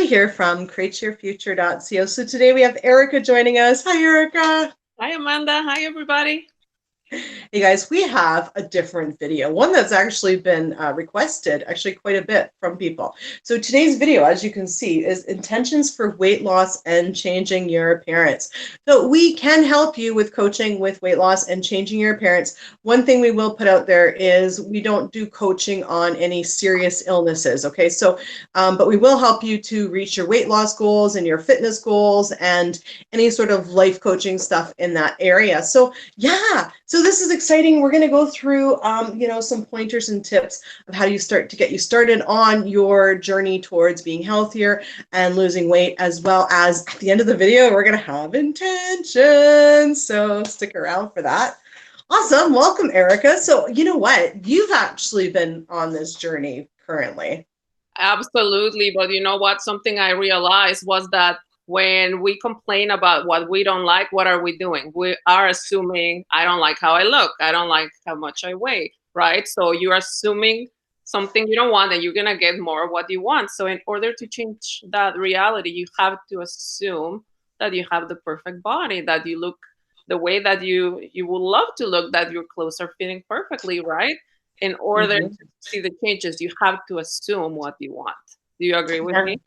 here from createyourfuture.co. So today we have Erika joining us. Hi, Erika. Hi, Amanda. Hi, everybody. Hey guys, we have a different video, one that's actually been requested actually quite a bit from people. So today's video, as you can see, is intentions for weight loss and changing your appearance. So we can help you with coaching with weight loss and changing your appearance. One thing we will put out there is we don't do coaching on any serious illnesses, okay? So, but we will help you to reach your weight loss goals and your fitness goals and any sort of life coaching stuff in that area. So yeah, so this is exciting. We're going to go through, some pointers and tips of how you start to get you started on your journey towards being healthier and losing weight, as well as at the end of the video, we're going to have intentions. So stick around for that. Awesome. Welcome, Erika. So you know what? You've actually been on this journey currently. Absolutely. But you know what? Something I realized was that when we complain about what we don't like, what are we doing? We are assuming I don't like how I look. I don't like how much I weigh, right? So you're assuming something you don't want and you're going to get more of what you want. So in order to change that reality, you have to assume that you have the perfect body, that you look the way that you would love to look, that your clothes are fitting perfectly, right? In order Mhm. to see the changes, you have to assume what you want. Do you agree with Yeah. me?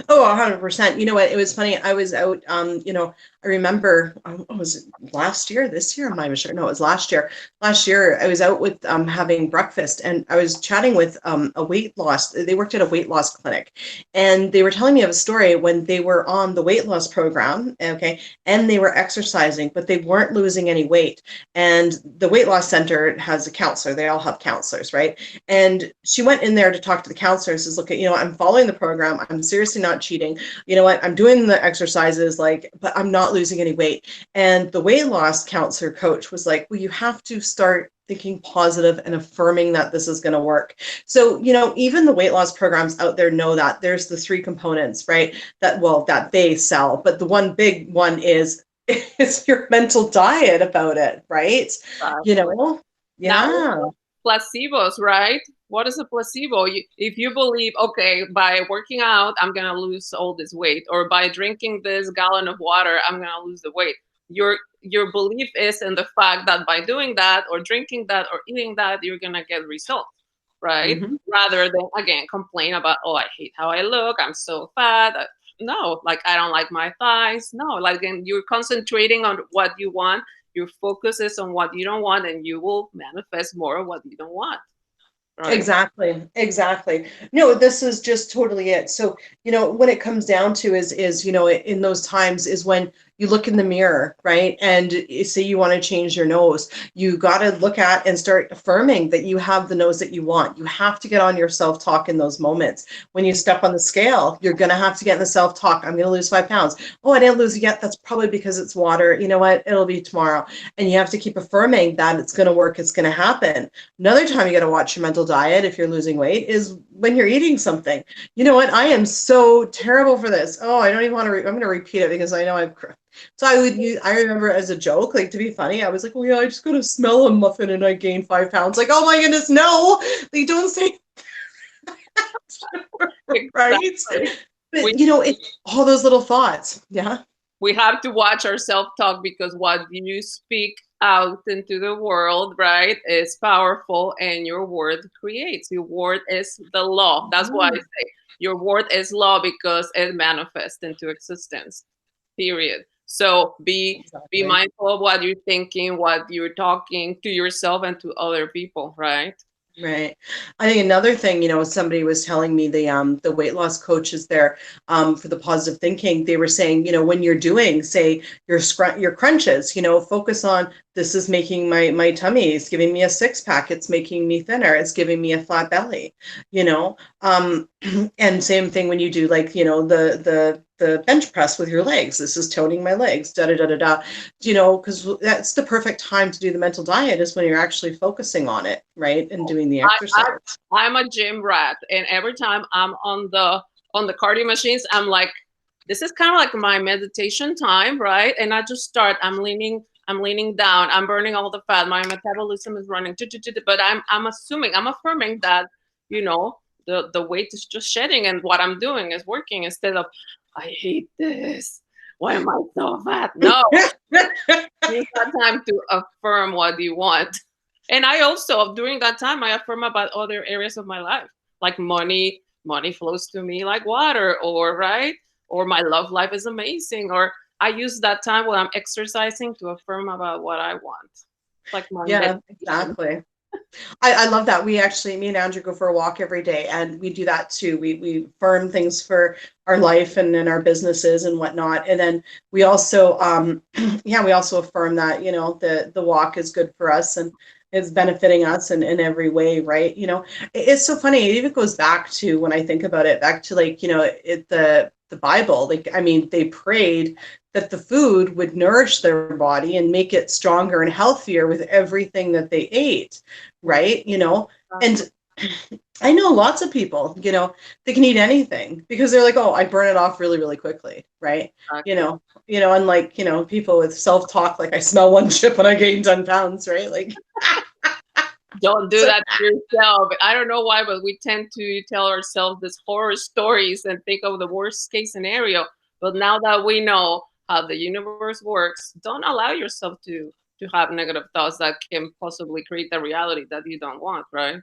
Oh, 100%. You know what? It was funny. I was out, I remember, was it last year, this year? I'm not even sure. No, it was last year. Last year, I was out with having breakfast and I was chatting with a weight loss. They worked at a weight loss clinic and they were telling me of a story when they were on the weight loss program, okay, and they were exercising, but they weren't losing any weight. And the weight loss center has a counselor. They all have counselors, right? And she went in there to talk to the counselor, says, look, I'm following the program. I'm seriously not cheating. You know what? I'm doing the exercises, but I'm not losing any weight. And the weight loss counselor coach was like, well, you have to start thinking positive and affirming that this is going to work. So, even the weight loss programs out there know that there's the three components, right? That they sell, but the one big one is your mental diet about it, right? You Exactly. know? Now, Yeah. placebos, right? What is a placebo? If you believe, okay, by working out, I'm going to lose all this weight, or by drinking this gallon of water, I'm going to lose the weight. Your belief is in the fact that by doing that, or drinking that, or eating that, you're going to get results, right? Mm-hmm. Rather than, again, complain about, oh, I hate how I look, I'm so fat. No, like I don't like my thighs. No, like, again, you're concentrating on what you want, your focus is on what you don't want, and you will manifest more of what you don't want, right? Exactly, exactly. No, this is just totally it. So, when it comes down to is, in those times is when you look in the mirror, right? And you say you want to change your nose. You got to look at and start affirming that you have the nose that you want. You have to get on your self-talk in those moments. When you step on the scale, you're going to have to get in the self-talk. I'm going to lose 5 pounds. Oh, I didn't lose it yet. That's probably because it's water. You know what? It'll be tomorrow. And you have to keep affirming that it's going to work. It's going to happen. Another time you got to watch your mental diet if you're losing weight is when you're eating something. You know what? I am so terrible for this. Oh, I don't even want to. I'm going to repeat it because I know I've. So I would use. I remember as a joke, like to be funny, I was like, "Oh yeah, I just got to smell a muffin and I gain 5 pounds." Like, oh my goodness, no! They don't say right. Exactly. We But it's all those little thoughts. Yeah. we have to watch our self-talk, because what you speak out into the world, right, is powerful, and your word creates. Your word is the law. That's why I Mhm. say your word is law, because it manifests into existence. Period. So be Exactly. mindful of what you're thinking, what you're talking to yourself and to other people, right? Right. I think another thing, somebody was telling me the weight loss coaches there for the positive thinking, they were saying, when you're doing, say, your crunches, focus on this is making my tummy, it's giving me a six pack, it's making me thinner, it's giving me a flat belly, you know. And same thing when you do like, the bench press with your legs. This is toning my legs, da da da da da. Because that's the perfect time to do the mental diet is when you're actually focusing on it, right? And doing the I, I exercise. I'm a gym rat, and every time I'm on the cardio machines, I'm like, this is kind of like my meditation time, right? And I just start. I'm leaning down. I'm burning all the fat. My metabolism is running, but I'm affirming that, you know, the weight is just shedding, and what I'm doing is working, instead of, I hate this. Why am I so fat? No, use that time to affirm what you want. And I also, during that time, I affirm about other areas of my life, like money. Money flows to me like water, or right, or my love life is amazing, or I use that time when I'm exercising to affirm about what I want. Like my Yeah, meditation. exactly. I love that. We actually, me and Andrew go for a walk every day, and we do that too. We affirm things for our life and in our businesses and whatnot. And then we also, yeah, we also affirm that, you know, the walk is good for us and it's benefiting us in every way, right? You know, it's so funny. It even goes back to, when I think about it, back to like, you know, the Bible. Like, I mean, they prayed that the food would nourish their body and make it stronger and healthier with everything that they ate, right? You know, and I know lots of people, you know, they can eat anything because they're like, oh, I burn it off really, really quickly, right? You know, unlike, you know, people with self-talk, like I smell one chip and I gain 10 pounds, right? Like, don't do so, that to yourself. I don't know why, but we tend to tell ourselves these horror stories and think of the worst case scenario. But now that we know how the universe works, don't allow yourself to have negative thoughts that can possibly create the reality that you don't want, right?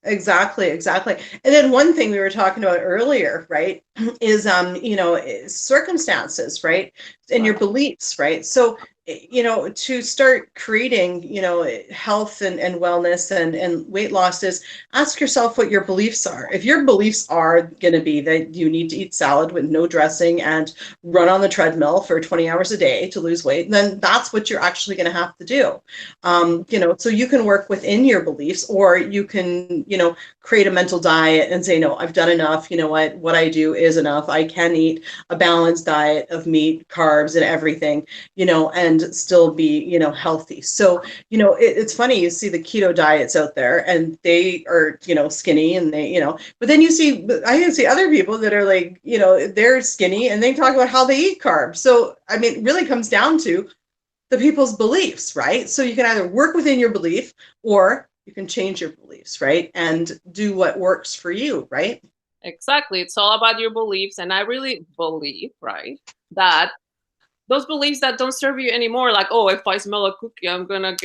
exactly, exactly. And then one thing we were talking about earlier, right, is you know, is circumstances, right? And your beliefs, right? So, you know, to start creating, you know, health and wellness and weight loss, is ask yourself what your beliefs are. If your beliefs are going to be that you need to eat salad with no dressing and run on the treadmill for 20 hours a day to lose weight, then that's what you're actually going to have to do. You know, so you can work within your beliefs, or you can, you know, create a mental diet and say, no, I've done enough. You know what I do is enough. I can eat a balanced diet of meat, carbs, and everything, you know, and still be, you know, healthy. So, you know, it's funny, you see the keto diets out there and they are, you know, skinny and they, you know, but then I can see other people that are like, you know, they're skinny and they talk about how they eat carbs. So, I mean, it really comes down to the people's beliefs, right? So you can either work within your belief or you can change your beliefs, right? And do what works for you, right? Exactly. It's all about your beliefs. And I really believe, right, that those beliefs that don't serve you anymore, like, oh, if I smell a cookie, I'm gonna,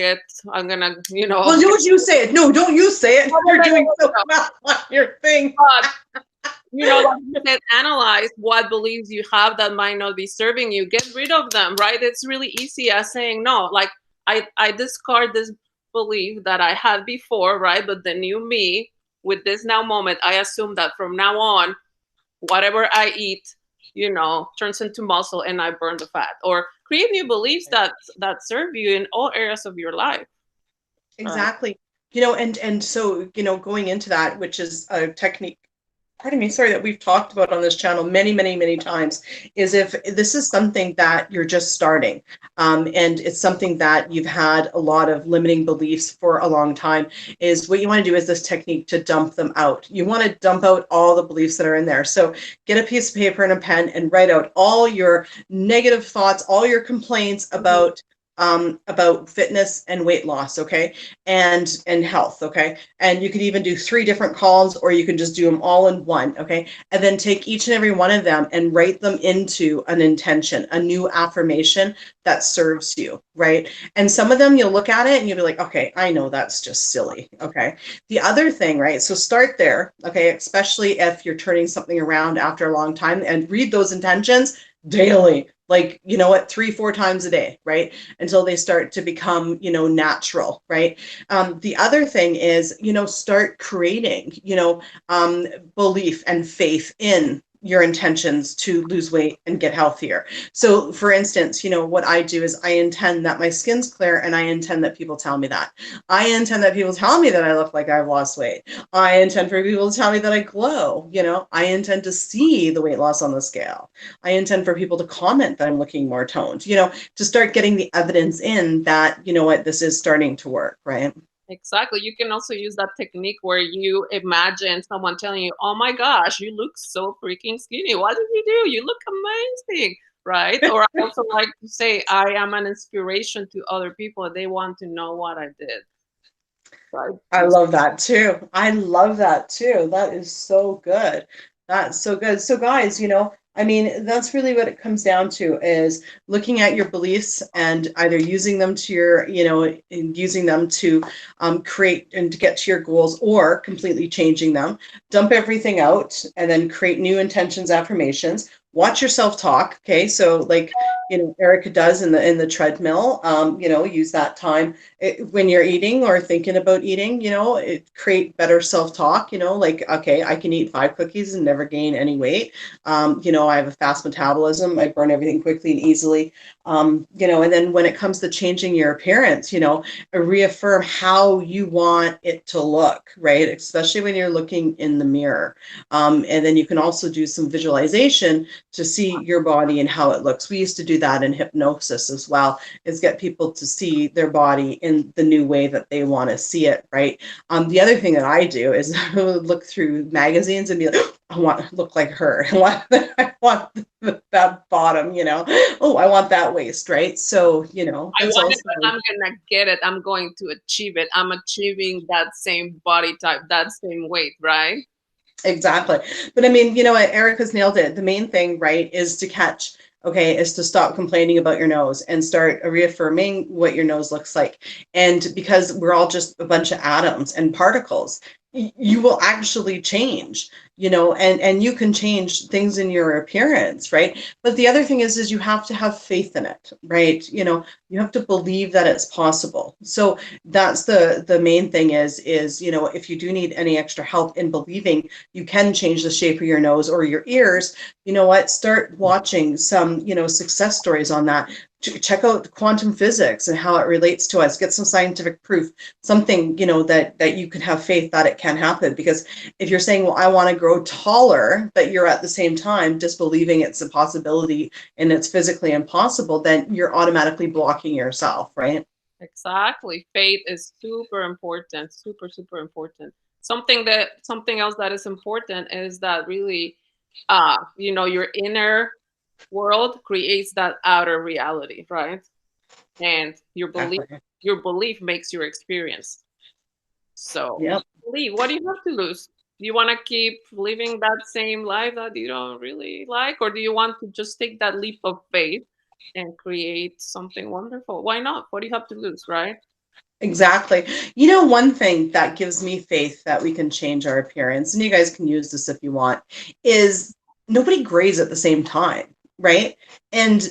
you know. Well, don't you say it. No, don't you say it. You're doing so well on your thing. But, you know, like you said, analyze what beliefs you have that might not be serving you. Get rid of them, right? It's really easy as saying no. Like, I discard this belief that I had before, right? But the new me with this now moment, I assume that from now on, whatever I eat, you know, turns into muscle and I burn the fat. Or create new beliefs that serve you in all areas of your life. Exactly. You know, and so, you know, going into that, which is a technique, pardon me, sorry, that we've talked about on this channel many, many, many times, is if this is something that you're just starting, and it's something that you've had a lot of limiting beliefs for a long time, is what you want to do is this technique to dump them out. You want to dump out all the beliefs that are in there. So get a piece of paper and a pen and write out all your negative thoughts, all your complaints about fitness and weight loss, okay, and health, okay, and you could even do 3 different columns, or you can just do them all in one, okay, and then take each and every one of them and write them into an intention, a new affirmation that serves you, right? And some of them you'll look at it and you'll be like, okay, I know that's just silly, okay. The other thing, right, so start there, okay, especially if you're turning something around after a long time, and read those intentions daily, like, you know what, 3-4 times a day, right, until they start to become, you know, natural, right? The other thing is, you know, start creating, you know, belief and faith in your intentions to lose weight and get healthier. So for instance, you know, what I do is I intend that my skin's clear, and I intend that people tell me that. I intend that people tell me that I look like I've lost weight. I intend for people to tell me that I glow, you know. I intend to see the weight loss on the scale. I intend for people to comment that I'm looking more toned, you know, to start getting the evidence in that, you know what, this is starting to work, right? Exactly. You can also use that technique where you imagine someone telling you, oh my gosh, you look so freaking skinny. What did you do? You look amazing, right? Or I also like to say, I am an inspiration to other people. They want to know what I did. Right? I love that too. I love that too. That is so good. That's so good. So guys, I mean, that's really what it comes down to is looking at your beliefs and either using them to your, and using them to create and to get to your goals, or completely changing them. Dump everything out and then create new intentions, affirmations. Watch yourself talk. Okay. So like, Erika does in the treadmill, use that time when you're eating or thinking about eating, it create better self-talk, like, okay, I can eat 5 cookies and never gain any weight. I have a fast metabolism. I burn everything quickly and easily. And then when it comes to changing your appearance, reaffirm how you want it to look, right? Especially when you're looking in the mirror. And then you can also do some visualization to see your body and how it looks. We used to do that in hypnosis as well, is get people to see their body in the new way that they want to see it, right? The other thing that I do is look through magazines and be like, I want to look like her. I want that bottom, Oh, I want that waist, right? So, I that's want it, also but I'm gonna get it. I'm going to achieve it. I'm achieving that same body type, that same weight, right? exactly. But I mean, what, Erica's nailed it. The main thing, right, is to catch, okay, is to stop complaining about your nose and start reaffirming what your nose looks like. And because we're all just a bunch of atoms and particles, you will actually change, and you can change things in your appearance, right? But the other thing is you have to have faith in it, right? You have to believe that it's possible. So that's the main thing is, if you do need any extra help in believing you can change the shape of your nose or your ears, you know what, start watching some, success stories on that. Check out quantum physics and how it relates to us. Get some scientific proof, something, that you can have faith that it can happen. Because if you're saying, well, I want to grow taller, but you're at the same time disbelieving it's a possibility and it's physically impossible, then you're automatically blocking yourself, right? Exactly. Faith is super important, super, super important. Something else that is important is that really, your inner world creates that outer reality, right? And Exactly. your belief makes your experience. So, Yep. believe, what do you have to lose? Do you want to keep living that same life that you don't really like, or do you want to just take that leap of faith and create something wonderful? Why not? What do you have to lose, right? Exactly. One thing that gives me faith that we can change our appearance, and you guys can use this if you want, is nobody grays at the same time, right? And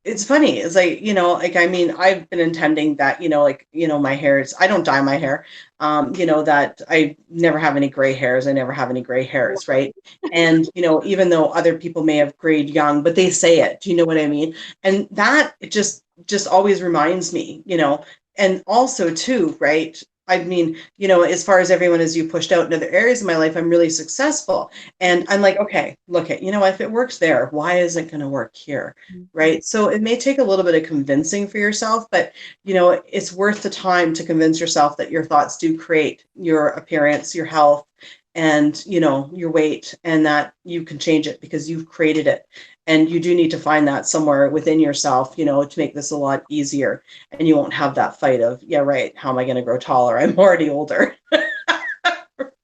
it's funny, it's like, like, I mean, I've been intending that, like, my hair is, I don't dye my hair, that I never have any gray hairs. I never have any gray hairs, right? And, even though other people may have grayed young, but they say it, do you know what I mean? And that it just always reminds me, and also too, right? I mean, as far as everyone as you pushed out in other areas of my life, I'm really successful. And I'm like, okay, look at, if it works there, why isn't it going to work here? Mhm. Right. So it may take a little bit of convincing for yourself, but it's worth the time to convince yourself that your thoughts do create your appearance, your health, and your weight, and that you can change it because you've created it. And you do need to find that somewhere within yourself, to make this a lot easier, and you won't have that fight of, yeah, right, how am I going to grow taller? I'm already older.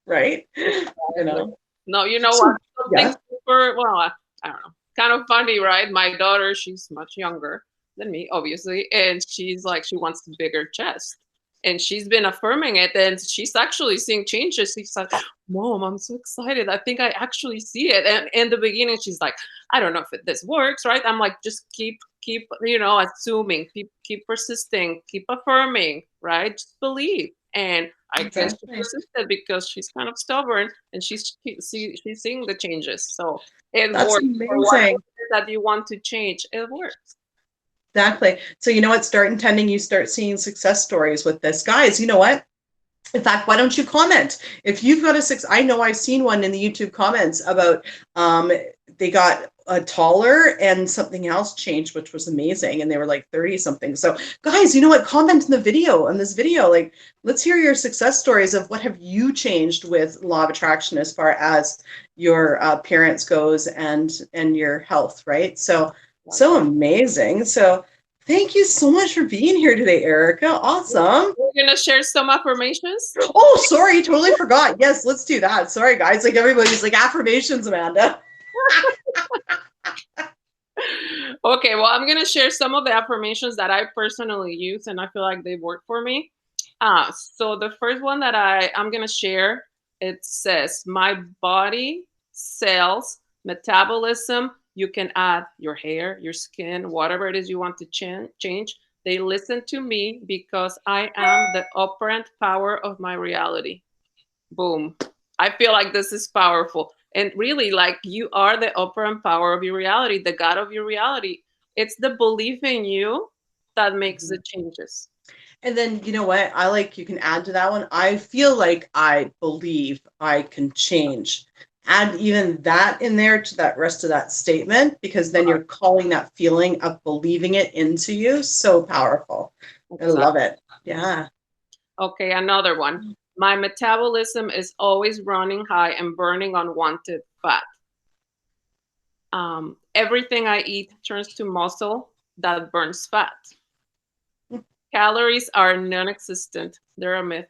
Right. Exactly. No, you know what? So, Something yeah. super, well, I don't know, kind of funny, right? My daughter, she's much younger than me, obviously, and she's like, she wants a bigger chest. And she's been affirming it, and she's actually seeing changes. She's like, Mom, I'm so excited. I think I actually see it. And in the beginning, she's like, I don't know if this works, right? I'm like, just keep, assuming, keep persisting, keep affirming, right? Just believe. And I guess she Exactly. persisted because she's kind of stubborn, and she's seeing the changes. So it That's works for whatever amazing. it is that you want to change. It works. Exactly. So what? Start intending. You start seeing success stories with this, guys. You know what? In fact, why don't you comment if you've got a six? I know I've seen one in the YouTube comments about they got a taller and something else changed, which was amazing, and they were like 30 something. So, guys, you know what? Comment in the video on this video. Like, let's hear your success stories of what have you changed with law of attraction as far as your appearance goes and your health, right? So Like, amazing. So Thank you so much for being here today, Erika. Awesome. We're going to share some affirmations. Oh, sorry. Totally forgot. Yes, let's do that. Sorry, guys. Like everybody's like affirmations, Amanda. Okay, well, I'm going to share some of the affirmations that I personally use, and I feel like they work for me. So the first one that I'm going to share, it says, my body, cells, metabolism, you can add your hair, your skin, whatever it is you want to change. They listen to me because I am the operant power of my reality. Boom. I feel like this is powerful. And really, like, you are the operant power of your reality, the God of your reality. It's the belief in you that makes the changes. And then, you know what? I like, you can add to that one. I feel like I believe I can change. Add even that in there to that rest of that statement, because then you're calling that feeling of believing it into you. So powerful. Exactly. I love it. Yeah. Okay, another one. My metabolism is always running high and burning unwanted fat. Everything I eat turns to muscle that burns fat. Calories are non-existent. They're a myth.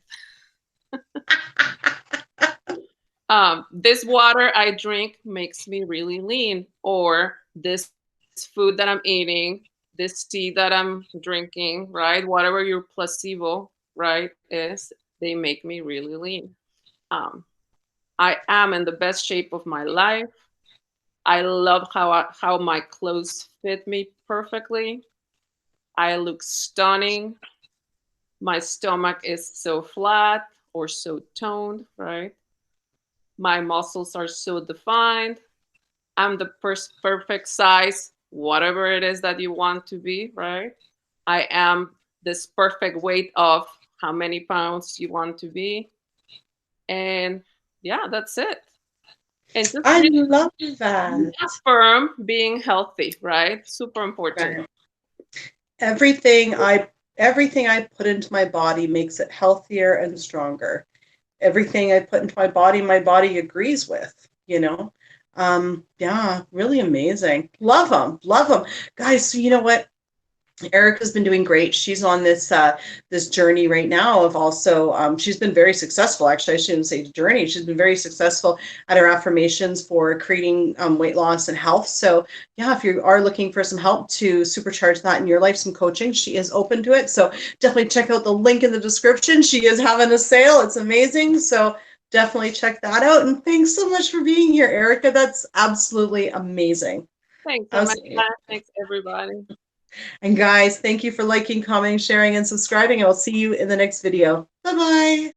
This water I drink makes me really lean. Or this food that I'm eating, this tea that I'm drinking, right? Whatever your placebo, right, is, they make me really lean. I am in the best shape of my life. I love how my clothes fit me perfectly. I look stunning. My stomach is so flat or so toned, right? My muscles are so defined. I'm the perfect size, whatever it is that you want to be, right? I am this perfect weight of how many pounds you want to be. And yeah, that's it. And just I love that. Affirm being healthy, right? Super important. Right. Everything I put into my body makes it healthier and stronger. Everything I put into my body agrees with, you know? Yeah, really amazing. Love them. Guys, so you know what? Erika's been doing great. She's on this this journey right now of also, she's been very successful. Actually, I shouldn't say journey. She's been very successful at her affirmations for creating weight loss and health. So yeah, if you are looking for some help to supercharge that in your life, some coaching, she is open to it. So definitely check out the link in the description. She is having a sale. It's amazing. So definitely check that out. And thanks so much for being here, Erika. That's absolutely amazing. Thanks, Amanda. Thanks, everybody. And guys, thank you for liking, commenting, sharing, and subscribing. I will see you in the next video. Bye-bye.